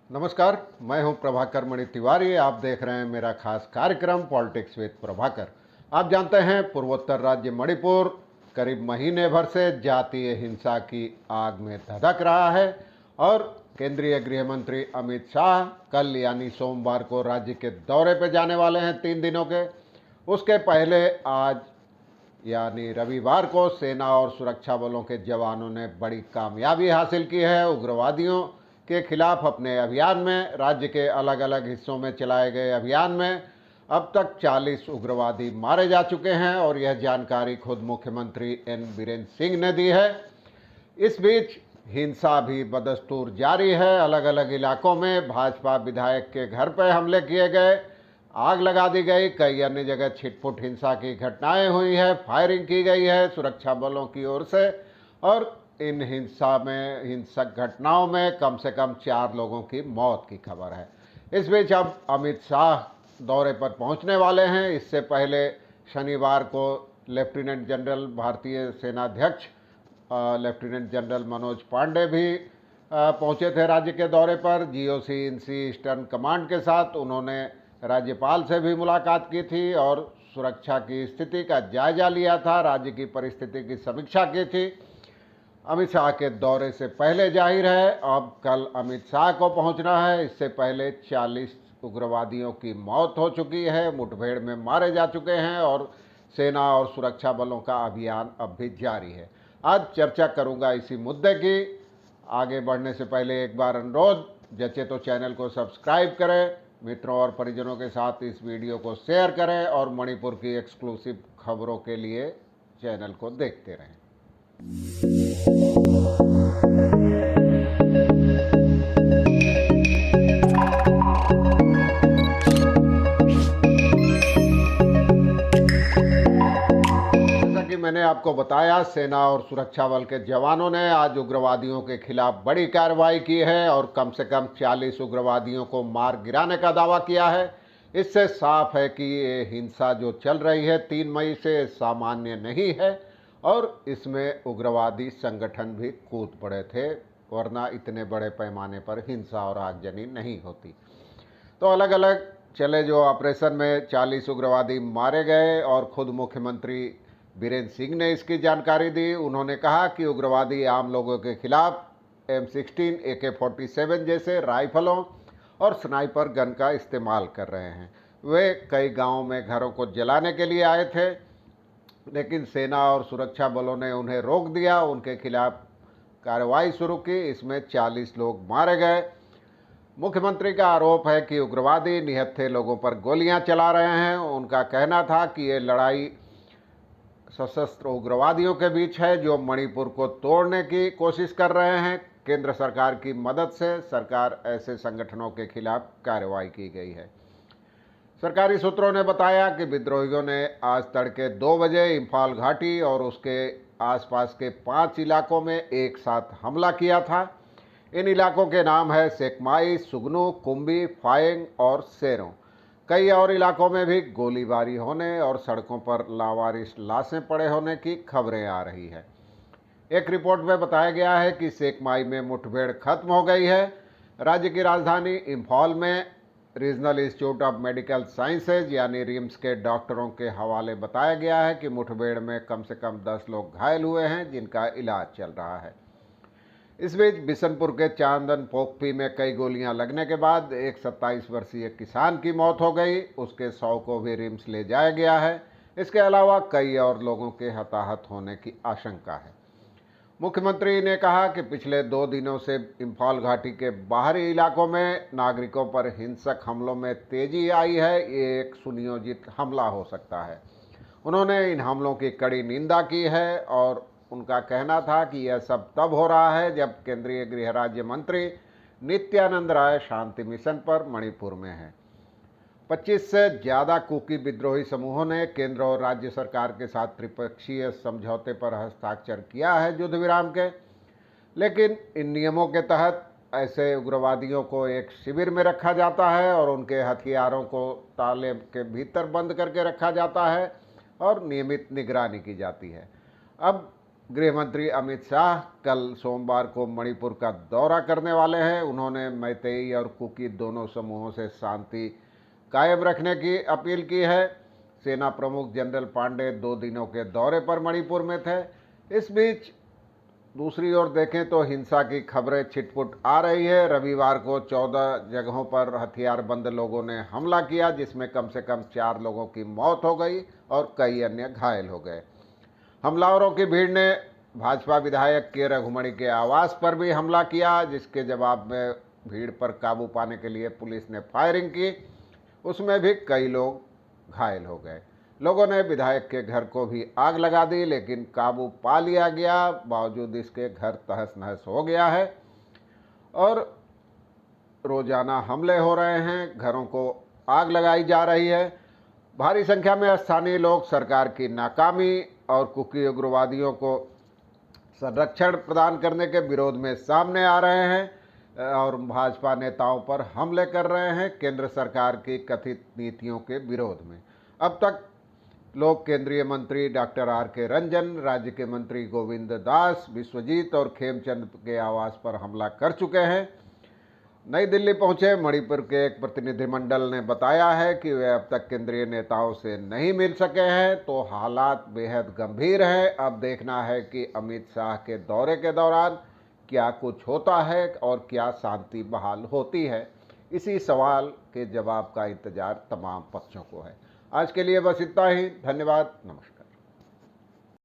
नमस्कार, मैं हूं प्रभाकर मणि तिवारी। आप देख रहे हैं मेरा खास कार्यक्रम पॉलिटिक्स विद प्रभाकर। आप जानते हैं पूर्वोत्तर राज्य मणिपुर करीब महीने भर से जातीय हिंसा की आग में धधक रहा है और केंद्रीय गृह मंत्री अमित शाह कल यानी सोमवार को राज्य के दौरे पर जाने वाले हैं 3 दिनों के। उसके पहले आज यानी रविवार को सेना और सुरक्षा बलों के जवानों ने बड़ी कामयाबी हासिल की है उग्रवादियों के खिलाफ अपने अभियान में। राज्य के अलग अलग हिस्सों में चलाए गए अभियान में अब तक 40 उग्रवादी मारे जा चुके हैं और यह जानकारी खुद मुख्यमंत्री एन बीरेन सिंह ने दी है। इस बीच हिंसा भी बदस्तूर जारी है। अलग अलग इलाकों में भाजपा विधायक के घर पर हमले किए गए, आग लगा दी गई, कई अन्य जगह छिटपुट हिंसा की घटनाएं हुई है, फायरिंग की गई है सुरक्षा बलों की ओर से और इन हिंसक घटनाओं में कम से कम 4 लोगों की मौत की खबर है। इस बीच अब अमित शाह दौरे पर पहुंचने वाले हैं। इससे पहले शनिवार को लेफ्टिनेंट जनरल भारतीय सेनाध्यक्ष लेफ्टिनेंट जनरल मनोज पांडे भी पहुंचे थे राज्य के दौरे पर। जीओसी इनसी ईस्टर्न कमांड के साथ उन्होंने राज्यपाल से भी मुलाकात की थी और सुरक्षा की स्थिति का जायजा लिया था, राज्य की परिस्थिति की समीक्षा की थी। अमित शाह के दौरे से पहले जाहिर है अब कल अमित शाह को पहुंचना है। इससे पहले 40 उग्रवादियों की मौत हो चुकी है, मुठभेड़ में मारे जा चुके हैं और सेना और सुरक्षा बलों का अभियान अब भी जारी है। आज चर्चा करूंगा इसी मुद्दे की। आगे बढ़ने से पहले एक बार अनुरोध, जचे तो चैनल को सब्सक्राइब करें, मित्रों और परिजनों के साथ इस वीडियो को शेयर करें और मणिपुर की एक्सक्लूसिव खबरों के लिए चैनल को देखते रहें। जैसा कि मैंने आपको बताया, सेना और सुरक्षा बल के जवानों ने आज उग्रवादियों के खिलाफ बड़ी कार्रवाई की है और कम से कम 40 उग्रवादियों को मार गिराने का दावा किया है। इससे साफ है कि ये हिंसा जो चल रही है 3 मई से सामान्य नहीं है और इसमें उग्रवादी संगठन भी कूद पड़े थे, वरना इतने बड़े पैमाने पर हिंसा और आगजनी नहीं होती। तो अलग अलग चले जो ऑपरेशन में 40 उग्रवादी मारे गए और खुद मुख्यमंत्री बीरेन सिंह ने इसकी जानकारी दी। उन्होंने कहा कि उग्रवादी आम लोगों के खिलाफ M16, AK-47 जैसे राइफलों और स्नाइपर गन का इस्तेमाल कर रहे हैं। वे कई गांवों में घरों को जलाने के लिए आए थे, लेकिन सेना और सुरक्षा बलों ने उन्हें रोक दिया, उनके खिलाफ कार्रवाई शुरू की। इसमें 40 लोग मारे गए। मुख्यमंत्री का आरोप है कि उग्रवादी निहत्थे लोगों पर गोलियां चला रहे हैं। उनका कहना था कि ये लड़ाई सशस्त्र उग्रवादियों के बीच है जो मणिपुर को तोड़ने की कोशिश कर रहे हैं। केंद्र सरकार की मदद से सरकार ऐसे संगठनों के खिलाफ कार्रवाई की गई है। सरकारी सूत्रों ने बताया कि विद्रोहियों ने आज तड़के 2 बजे इम्फाल घाटी और उसके आसपास के 5 इलाकों में एक साथ हमला किया था। इन इलाकों के नाम है सेकमाई, सुगनू, कुंभी, फायंग और सेरों। कई और इलाकों में भी गोलीबारी होने और सड़कों पर लावारिस लाशें पड़े होने की खबरें आ रही है। एक रिपोर्ट में बताया गया है कि सेकमाई में मुठभेड़ खत्म हो गई है। राज्य की राजधानी इम्फाल में regional institute of medical sciences यानी रिम्स के डॉक्टरों के हवाले बताया गया है कि मुठभेड़ में कम से कम 10 लोग घायल हुए हैं जिनका इलाज चल रहा है। इस बीच बिशनपुर के चांदन पोखपी में कई गोलियां लगने के बाद एक 27 वर्षीय किसान की मौत हो गई। उसके शव को भी रिम्स ले जाया गया है। इसके अलावा कई और लोगों के हताहत होने की आशंका है। मुख्यमंत्री ने कहा कि पिछले 2 दिनों से इम्फाल घाटी के बाहरी इलाकों में नागरिकों पर हिंसक हमलों में तेजी आई है। ये एक सुनियोजित हमला हो सकता है। उन्होंने इन हमलों की कड़ी निंदा की है और उनका कहना था कि यह सब तब हो रहा है जब केंद्रीय गृह राज्य मंत्री नित्यानंद राय शांति मिशन पर मणिपुर में हैं। 25 से ज़्यादा कुकी विद्रोही समूहों ने केंद्र और राज्य सरकार के साथ त्रिपक्षीय समझौते पर हस्ताक्षर किया है युद्ध विराम के, लेकिन इन नियमों के तहत ऐसे उग्रवादियों को एक शिविर में रखा जाता है और उनके हथियारों को ताले के भीतर बंद करके रखा जाता है और नियमित निगरानी की जाती है। अब गृह मंत्री अमित शाह कल सोमवार को मणिपुर का दौरा करने वाले हैं। उन्होंने मैतेई और कुकी दोनों समूहों से शांति कायम रखने की अपील की है। सेना प्रमुख जनरल पांडे 2 दिनों के दौरे पर मणिपुर में थे। इस बीच दूसरी ओर देखें तो हिंसा की खबरें छिटपुट आ रही है। रविवार को 14 जगहों पर हथियारबंद लोगों ने हमला किया, जिसमें कम से कम 4 लोगों की मौत हो गई और कई अन्य घायल हो गए। हमलावरों की भीड़ ने भाजपा विधायक के रघुमणि के आवास पर भी हमला किया, जिसके जवाब में भीड़ पर काबू पाने के लिए पुलिस ने फायरिंग की। उसमें भी कई लोग घायल हो गए। लोगों ने विधायक के घर को भी आग लगा दी, लेकिन काबू पा लिया गया। बावजूद इसके घर तहस नहस हो गया है और रोजाना हमले हो रहे हैं, घरों को आग लगाई जा रही है। भारी संख्या में स्थानीय लोग सरकार की नाकामी और कुकी उग्रवादियों को संरक्षण प्रदान करने के विरोध में सामने आ रहे हैं और भाजपा नेताओं पर हमले कर रहे हैं केंद्र सरकार की कथित नीतियों के विरोध में। अब तक लोग केंद्रीय मंत्री डॉक्टर आर.के. रंजन, राज्य के मंत्री गोविंद दास, विश्वजीत और खेमचंद के आवास पर हमला कर चुके हैं। नई दिल्ली पहुंचे मणिपुर के एक प्रतिनिधिमंडल ने बताया है कि वे अब तक केंद्रीय नेताओं से नहीं मिल सके हैं, तो हालात बेहद गंभीर हैं। अब देखना है कि अमित शाह के दौरे के दौरान क्या कुछ होता है और क्या शांति बहाल होती है। इसी सवाल के जवाब का इंतजार तमाम पक्षों को है। आज के लिए बस इतना ही। धन्यवाद। नमस्कार।